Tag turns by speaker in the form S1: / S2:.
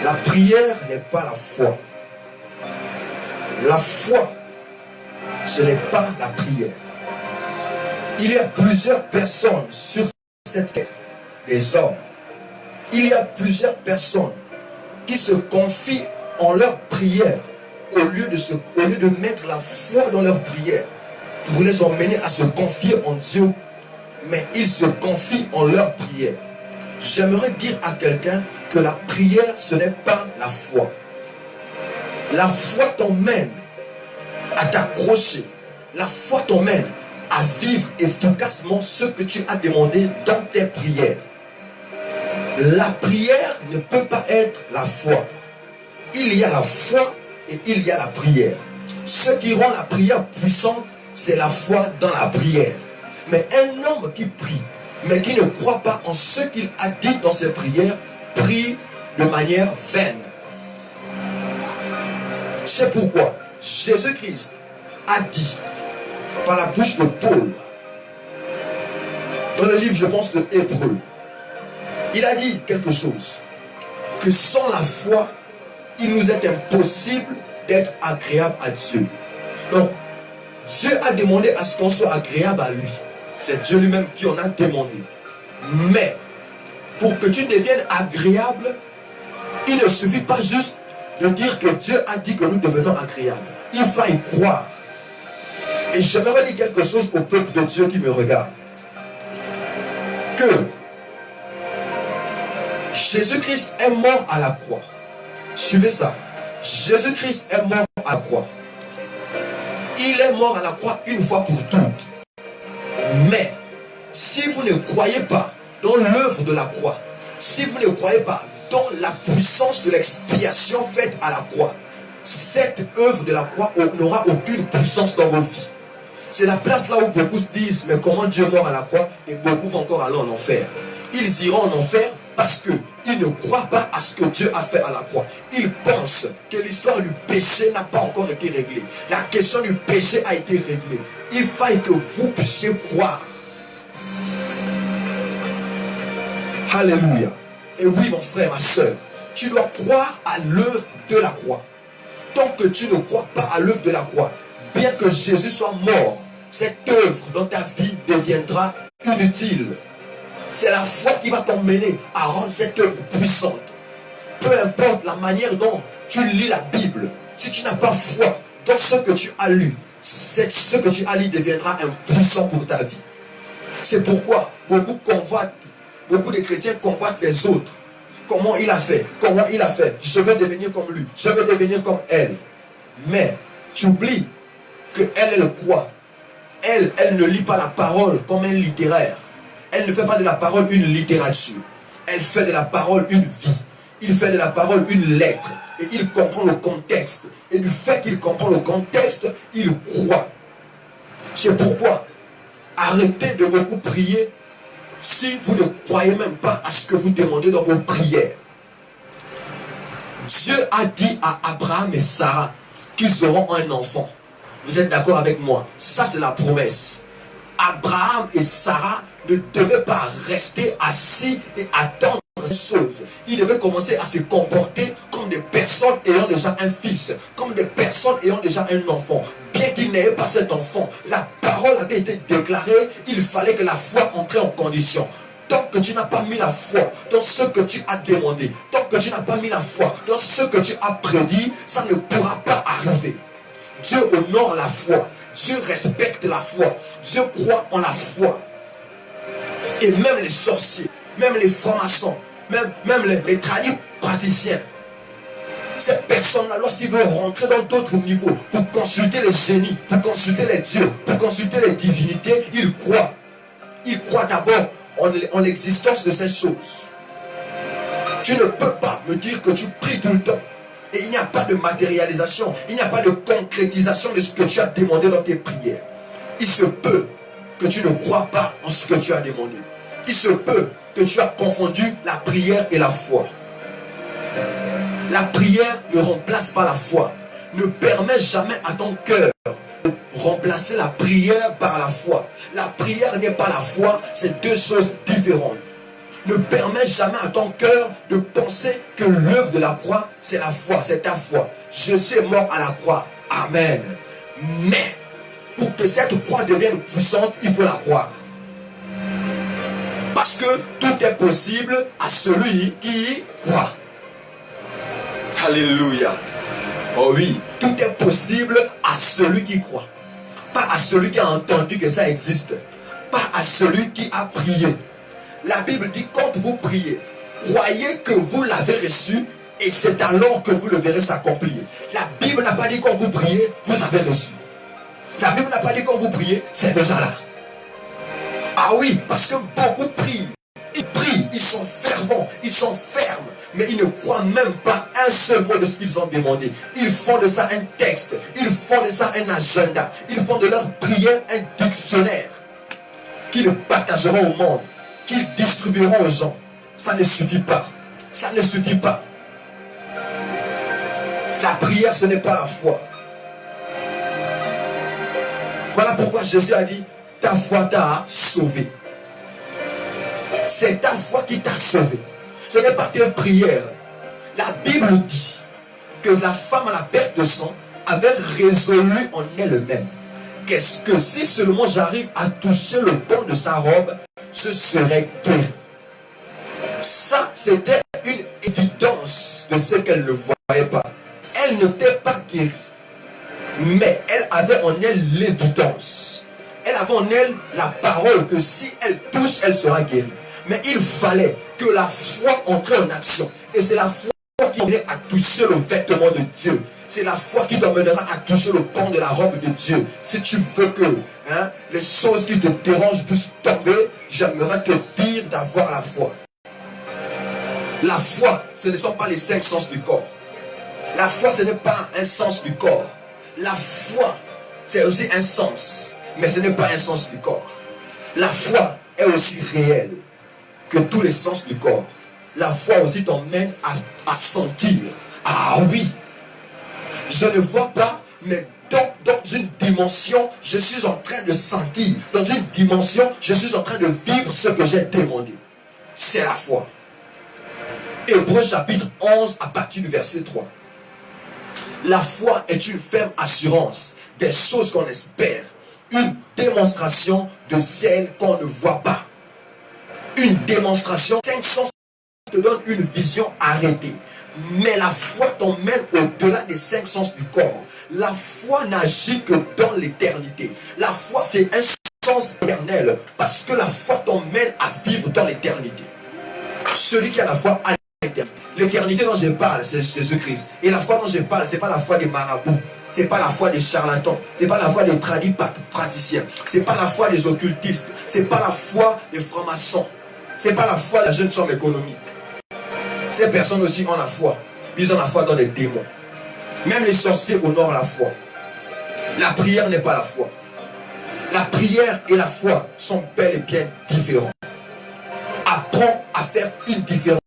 S1: La prière n'est pas la foi. La foi, ce n'est pas la prière. Il y a plusieurs personnes sur cette terre, des hommes. Il y a plusieurs personnes qui se confient en leur prière au lieu de mettre la foi dans leur prière pour les emmener à se confier en Dieu, mais ils se confient en leur prière. J'aimerais dire à quelqu'un que la prière, ce n'est pas la foi. La foi t'emmène à t'accrocher. La foi t'emmène à vivre efficacement ce que tu as demandé dans tes prières. La prière ne peut pas être la foi. Il y a la foi et il y a la prière. Ce qui rend la prière puissante, c'est la foi dans la prière. Mais un homme qui prie, mais qui ne croit pas en ce qu'il a dit dans ses prières, prie de manière vaine. C'est pourquoi Jésus-Christ a dit, par la bouche de Paul, dans le livre, je pense, de Hébreux, il a dit quelque chose, que sans la foi, il nous est impossible d'être agréable à Dieu. Donc, Dieu a demandé à ce qu'on soit agréable à lui. C'est Dieu lui-même qui en a demandé. Mais, pour que tu deviennes agréable, il ne suffit pas juste de dire que Dieu a dit que nous devenons agréables. Il faut y croire. Et j'aimerais dire quelque chose au peuple de Dieu qui me regarde. Que Jésus-Christ est mort à la croix. Suivez ça. Jésus-Christ est mort à la croix. Il est mort à la croix une fois pour toutes. Mais, si vous ne croyez pas dans l'œuvre de la croix, si vous ne croyez pas dans la puissance de l'expiation faite à la croix, cette œuvre de la croix n'aura aucune puissance dans vos vies. C'est la place là où beaucoup se disent, mais comment Dieu est mort à la croix, et beaucoup vont encore aller en enfer. Ils iront en enfer parce qu'ils ne croient pas à ce que Dieu a fait à la croix. Ils pensent que l'histoire du péché n'a pas encore été réglée. La question du péché a été réglée. Il faut que vous puissiez croire. Alléluia. Et oui, mon frère, ma soeur, tu dois croire à l'œuvre de la croix. Tant que tu ne crois pas à l'œuvre de la croix, bien que Jésus soit mort, cette œuvre dans ta vie deviendra inutile. C'est la foi qui va t'emmener à rendre cette œuvre puissante. Peu importe la manière dont tu lis la Bible, si tu n'as pas foi dans ce que tu as lu, ce que tu as lu deviendra impuissant pour ta vie. C'est pourquoi beaucoup de chrétiens convoitent les autres. Comment il a fait? Comment il a fait? Je vais devenir comme lui. Je vais devenir comme elle. Mais tu oublies qu'elle, elle croit. Elle ne lit pas la parole comme un littéraire. Elle ne fait pas de la parole une littérature. Elle fait de la parole une vie. Il fait de la parole une lettre. Et il comprend le contexte. Et du fait qu'il comprend le contexte, il croit. C'est pourquoi arrêtez de beaucoup prier si vous ne croyez même pas à ce que vous demandez dans vos prières. Dieu a dit à Abraham et Sarah qu'ils auront un enfant. Vous êtes d'accord avec moi? Ça, c'est la promesse. Abraham et Sarah ne devaient pas rester assis et attendre ces choses. Ils devaient commencer à se comporter comme des personnes ayant déjà un fils, comme des personnes ayant déjà un enfant. Bien qu'ils n'aient pas cet enfant, la parole avait été déclarée, il fallait que la foi entre en condition. Tant que tu n'as pas mis la foi dans ce que tu as demandé, tant que tu n'as pas mis la foi dans ce que tu as prédit, ça ne pourra pas arriver. Dieu honore la foi. Dieu respecte la foi. Dieu croit en la foi. Et même les sorciers, même les francs-maçons, même les tradis praticiens, ces personnes-là, lorsqu'ils veulent rentrer dans d'autres niveaux, pour consulter les génies, pour consulter les dieux, pour consulter les divinités, ils croient. Ils croient d'abord en l'existence de ces choses. Tu ne peux pas me dire que tu pries tout le temps. Et il n'y a pas de matérialisation, il n'y a pas de concrétisation de ce que tu as demandé dans tes prières. Il se peut que tu ne crois pas en ce que tu as demandé. Il se peut que tu as confondu la prière et la foi. La prière ne remplace pas la foi. Ne permets jamais à ton cœur de remplacer la prière par la foi. La prière n'est pas la foi, c'est deux choses différentes. Ne permets jamais à ton cœur de penser que l'œuvre de la croix, c'est la foi, c'est ta foi. Je suis mort à la croix. Amen. Mais, pour que cette croix devienne puissante, il faut la croire. Parce que tout est possible à celui qui croit. Alléluia. Oh oui, tout est possible à celui qui croit. Pas à celui qui a entendu que ça existe. Pas à celui qui a prié. La Bible dit, quand vous priez, croyez que vous l'avez reçu et c'est alors que vous le verrez s'accomplir. La Bible n'a pas dit quand vous priez, vous avez reçu. La Bible n'a pas dit quand vous priez, c'est déjà là. Ah oui, parce que beaucoup prient. Ils prient, ils sont fervents, ils sont fermes, mais ils ne croient même pas un seul mot de ce qu'ils ont demandé. Ils font de ça un texte, ils font de ça un agenda, ils font de leur prière un dictionnaire qu'ils partageront au monde, qu'ils distribueront aux gens. Ça ne suffit pas. Ça ne suffit pas. La prière, ce n'est pas la foi. Voilà pourquoi Jésus a dit, ta foi t'a sauvé. C'est ta foi qui t'a sauvé. Ce n'est pas tes prières. La Bible dit que la femme à la perte de sang avait résolu en elle-même. Qu'est-ce que si seulement j'arrive à toucher le pan de sa robe, je serai guéri. Ça, c'était une évidence de ce qu'elle ne voyait pas. Elle n'était pas guérie. Mais elle avait en elle l'évidence. Elle avait en elle la parole que si elle touche, elle sera guérie. Mais il fallait que la foi entre en action. Et c'est la foi qui t'emmènera à toucher le vêtement de Dieu. C'est la foi qui t'emmènera à toucher le pan de la robe de Dieu. Si tu veux que les choses qui te dérangent puissent tomber, j'aimerais te dire d'avoir la foi. La foi, ce ne sont pas les 5 sens du corps. La foi, ce n'est pas un sens du corps. La foi, c'est aussi un sens, mais ce n'est pas un sens du corps. La foi est aussi réelle que tous les sens du corps. La foi aussi t'emmène à sentir. Ah oui, je ne vois pas, mais dans une dimension, je suis en train de sentir. Dans une dimension, je suis en train de vivre ce que j'ai demandé. C'est la foi. Hébreux chapitre 11 à partir du verset 3. La foi est une ferme assurance des choses qu'on espère, une démonstration de celles qu'on ne voit pas. Une démonstration, 5 sens te donnent une vision arrêtée. Mais la foi t'emmène au-delà des 5 sens du corps. La foi n'agit que dans l'éternité. La foi, c'est un sens éternel parce que la foi t'emmène à vivre dans l'éternité. Celui qui a la foi a l'éternité. L'éternité dont je parle, c'est Jésus-Christ. Et la foi dont je parle, ce n'est pas la foi des marabouts. Ce n'est pas la foi des charlatans. Ce n'est pas la foi des tradis praticiens. Ce n'est pas la foi des occultistes. Ce n'est pas la foi des francs-maçons. Ce n'est pas la foi de la jeune chambre économique. Ces personnes aussi ont la foi. Ils ont la foi dans les démons. Même les sorciers honorent la foi. La prière n'est pas la foi. La prière et la foi sont bel et bien différents. Apprends à faire une différence